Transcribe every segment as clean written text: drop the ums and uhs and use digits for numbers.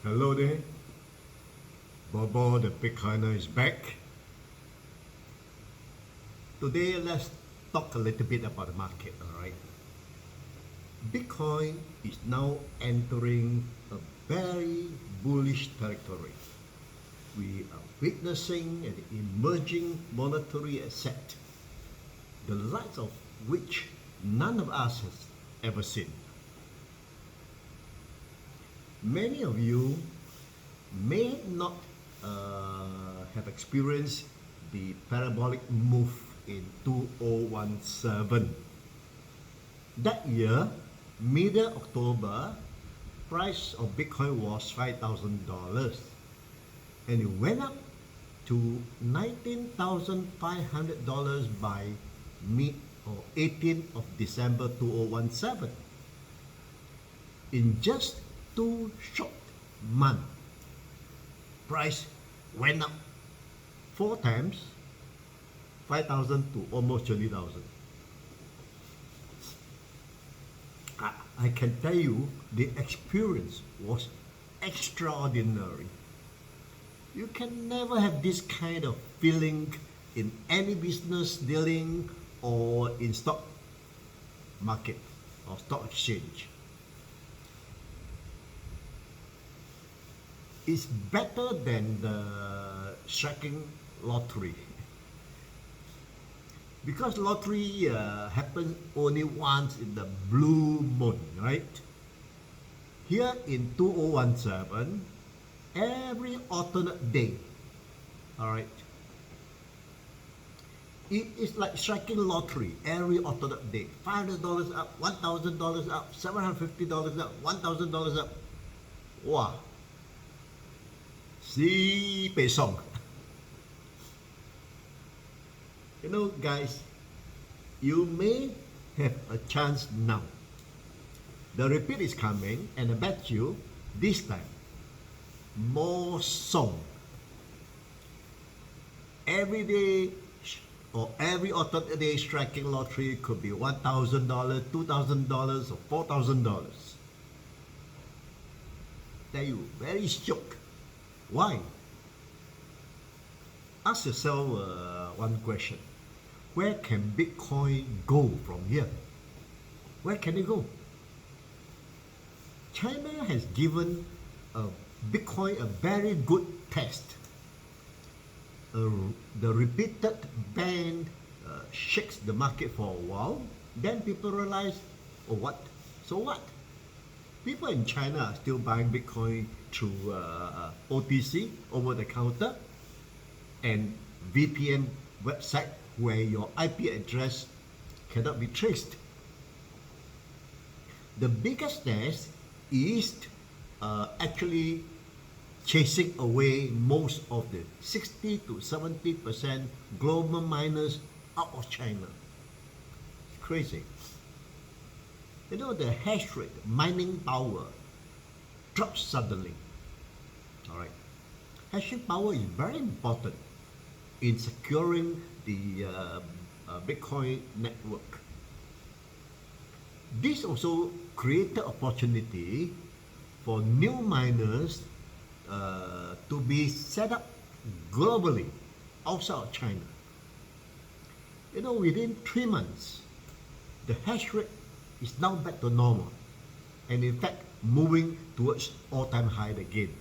Hello there, BoBo the Bitcoiner is back. Today let's talk a little bit about the market, alright? Bitcoin is now entering a very bullish territory. We are witnessing an emerging monetary asset, the likes of which none of us has ever seen. Many of you may not have experienced the parabolic move in 2017. That year, middle October, price of Bitcoin was $5,000 and it went up to $19,500 by mid or 18th of December 2017. In just 2 short months, price went up 4 times, 5,000 to almost 20,000. I can tell you the experience was extraordinary. You can never have this kind of feeling in any business dealing or in stock market or stock exchange. It's better than the striking lottery because lottery happens only once in the blue moon, right? Here in 2017, every alternate day, all right, it is like striking lottery every alternate day. $500 up, $1,000 up, $750 up, $1,000 up. Wow. Si pesong. You know, guys, you may have a chance now. The repeat is coming, and I bet you this time more song. Every day or every alternate day striking lottery could be $1,000, $2,000, or $4,000. Tell you, very shocked. Why? Ask yourself one question. Where can Bitcoin go from here? Where can it go? China has given Bitcoin a very good test. The repeated ban shakes the market for a while. Then people realize, oh what? So what? People in China are still buying Bitcoin through OTC, over the counter, and VPN website where your IP address cannot be traced. The biggest test is actually chasing away most of the 60 to 70% global miners out of China. It's crazy. You know, the hash rate, mining power, drops suddenly. All right. Hashing power is very important in securing the Bitcoin network. This also created opportunity for new miners to be set up globally outside of China. You know, within 3 months, the hash rate is now back to normal, and in fact moving towards all-time high again.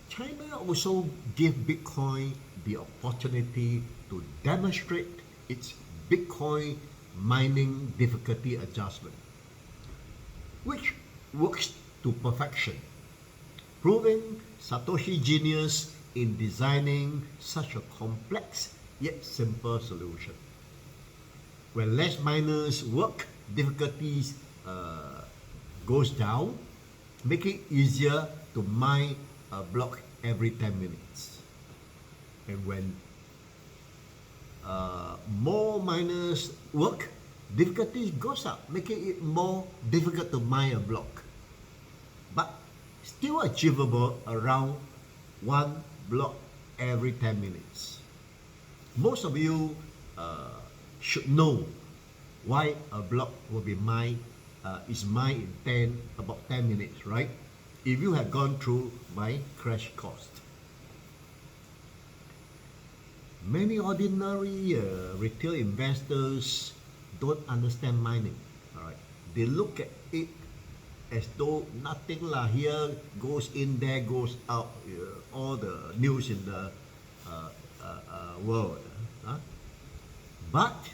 China also gave Bitcoin the opportunity to demonstrate its Bitcoin mining difficulty adjustment, which works to perfection, proving Satoshi genius in designing such a complex yet simple solution. When less miners work, difficulties goes down, making it easier to mine a block every 10 minutes. And when more miners work, difficulties goes up, making it more difficult to mine a block. But still achievable around 1 block every 10 minutes. Most of you should know why a block will be mined is mine in about 10 minutes, right? If you have gone through my crash course. Many ordinary retail investors don't understand mining. All right, they look at it as though nothing lah. Here goes in, there goes out. All the news in the world. But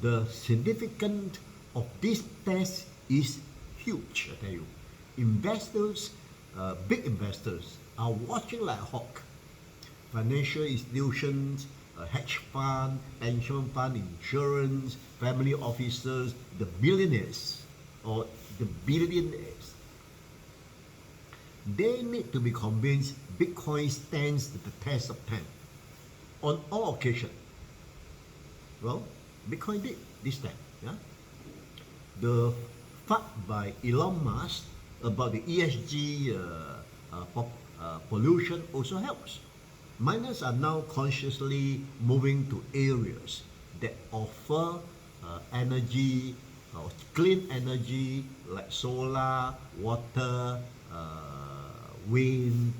the significance of this test is huge. I tell you, investors, big investors, are watching like a hawk. Financial institutions, hedge fund, pension fund, insurance, family officers, the billionaires or the billionaires. They need to be convinced Bitcoin stands the test of time on all occasions. Well, Bitcoin did this time. Yeah? The fact by Elon Musk about the ESG pollution also helps. Miners are now consciously moving to areas that offer energy, clean energy like solar, water, wind,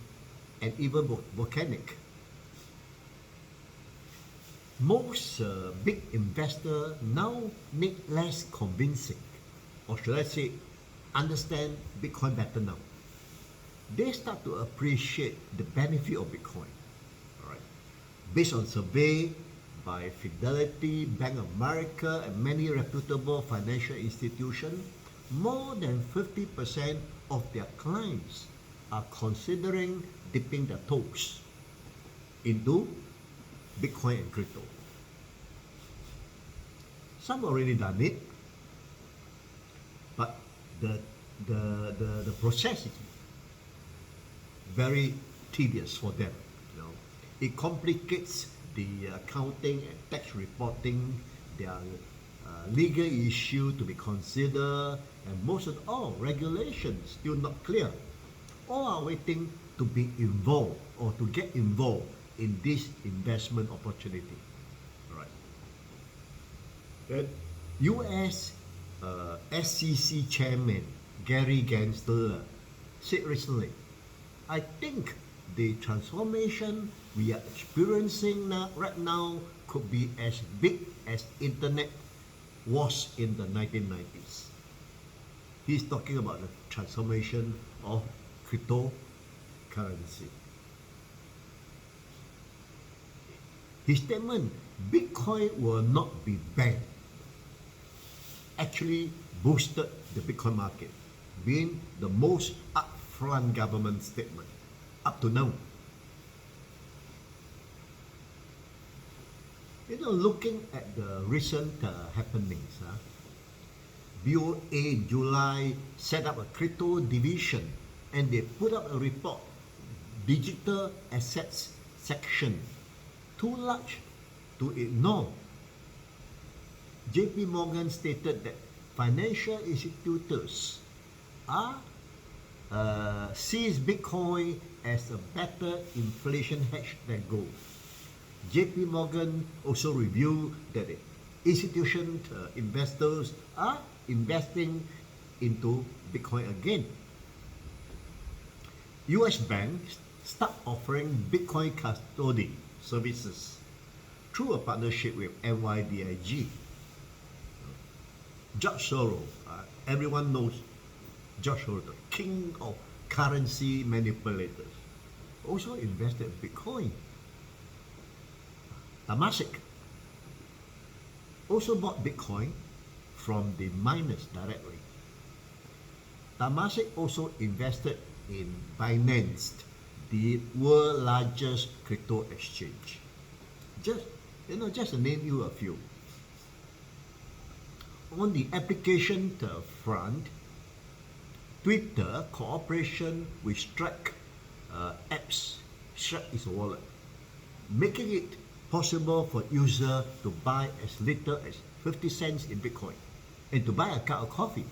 and even volcanic. Most big investors now need less convincing, or should I say, understand Bitcoin better now. They start to appreciate the benefit of Bitcoin. All right. Based on survey by Fidelity, Bank of America, and many reputable financial institutions, more than 50% of their clients are considering dipping their toes into Bitcoin and crypto. Some already done it, but the process is very tedious for them. You know, it complicates the accounting and tax reporting. There are legal issues to be considered, and most of all, regulations still not clear. All are waiting to be involved or to get involved in this investment opportunity. All right. Then U.S. SEC Chairman Gary Gensler said recently, I think the transformation we are experiencing right now could be as big as internet was in the 1990s. He's talking about the transformation of cryptocurrency. His statement, Bitcoin will not be banned, actually boosted the Bitcoin market, being the most upfront government statement up to now. You know, looking at the recent happenings, BoA in July set up a crypto division and they put up a report, digital assets section, too large to ignore. JP Morgan stated that financial institutions are sees Bitcoin as a better inflation hedge than gold. JP Morgan also revealed that institutional investors are investing into Bitcoin again. US banks start offering Bitcoin custody services through a partnership with NYDIG. George Soros, everyone knows George Soros, the king of currency manipulators, also invested in Bitcoin. Temasek also bought Bitcoin from the miners directly. Temasek also invested in Binance, the world's largest crypto exchange. Just to name you a few. On the application front, Twitter cooperation with Strike apps. Strike is a wallet, making it possible for users to buy as little as 50 cents in Bitcoin and to buy a cup of coffee.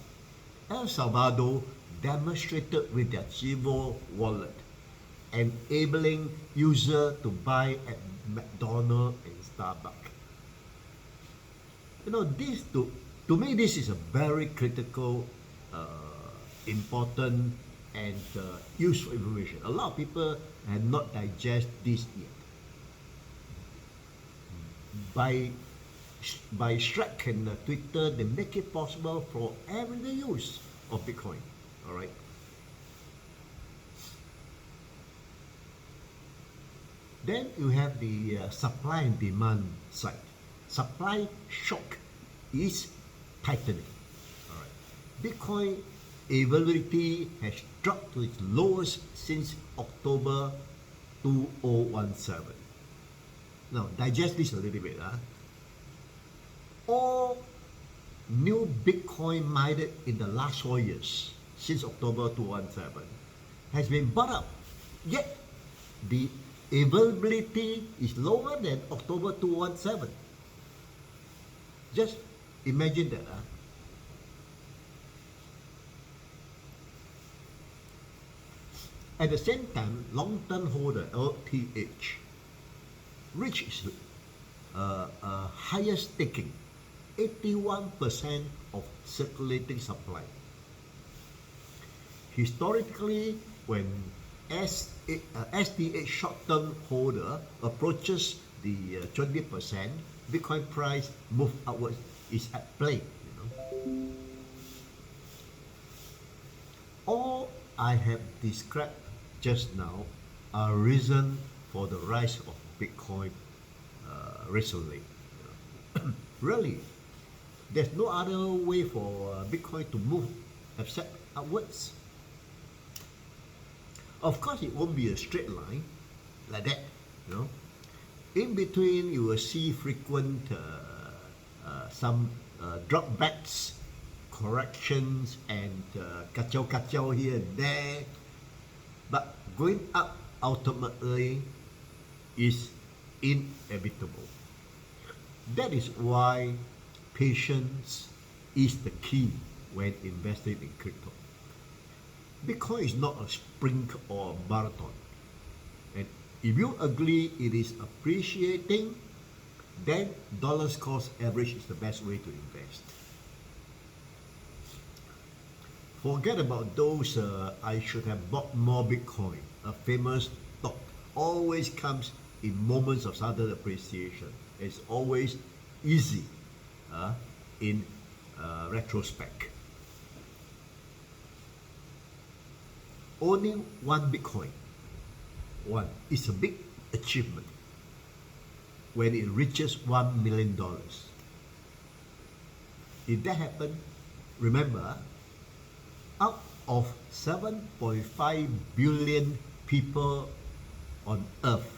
El Salvador demonstrated with their Chivo wallet, enabling users to buy at McDonald's and Starbucks. You know, this to To me, this is a very critical, important, and useful information. A lot of people have not digest this yet. By Shrek and Twitter, they make it possible for everyday use of Bitcoin. All right. Then you have the supply and demand side. Supply shock is tightening. All right. Bitcoin availability has dropped to its lowest since October 2017. Now, digest this a little bit. All new Bitcoin mined in the last 4 years, since October 2017, has been bought up. Yet, the availability is lower than October 2017. Just imagine that. At the same time, long-term holder, LTH, reached highest staking, 81% of circulating supply. Historically, when SDH short-term holder approaches the 20%, Bitcoin price move upwards is at play. All I have described just now are reason for the rise of Bitcoin recently. Really, there's no other way for Bitcoin to move except upwards. Of course, it won't be a straight line like that. In between, you will see frequent some dropbacks, corrections, and kacau here and there. But going up ultimately is inevitable. That is why patience is the key when investing in crypto. Bitcoin is not a sprint or a marathon. And if you agree it is appreciating, then dollars cost average is the best way to invest. Forget about those I should have bought more Bitcoin. A famous thought always comes in moments of sudden appreciation. It's always easy in retrospect. Owning one Bitcoin, is a big achievement when it reaches $1 million. If that happened, remember, out of 7.5 billion people on Earth,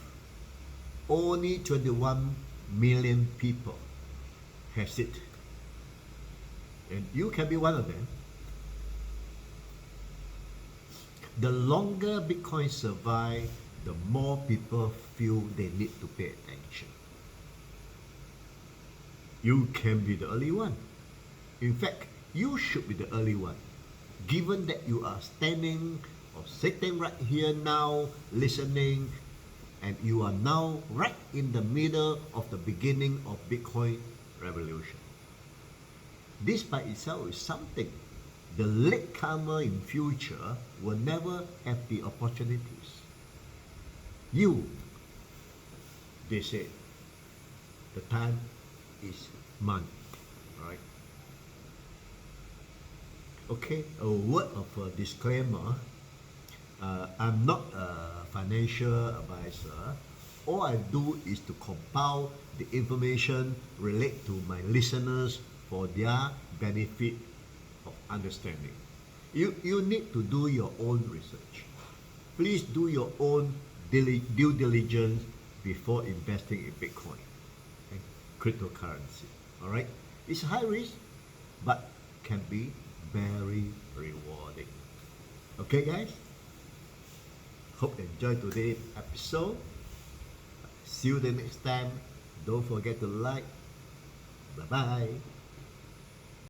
only 21 million people has it. And you can be one of them. The longer Bitcoin survive, the more people feel they need to pay attention. You can be the early one. In fact, you should be the early one, given that you are standing or sitting right here now, listening, and you are now right in the middle of the beginning of Bitcoin revolution. This by itself is something. The latecomer in future will never have the opportunities. You, they say, the time is money, right? Okay, a word of a disclaimer. I'm not a financial advisor. All I do is to compile the information relate to my listeners for their benefit of understanding. You need to do your own research. Please do your own due diligence before investing in Bitcoin and cryptocurrency. All right, it's high risk, but can be very rewarding. Okay, guys. Hope you enjoyed today's episode. See you the next time. Don't forget to like. Bye bye.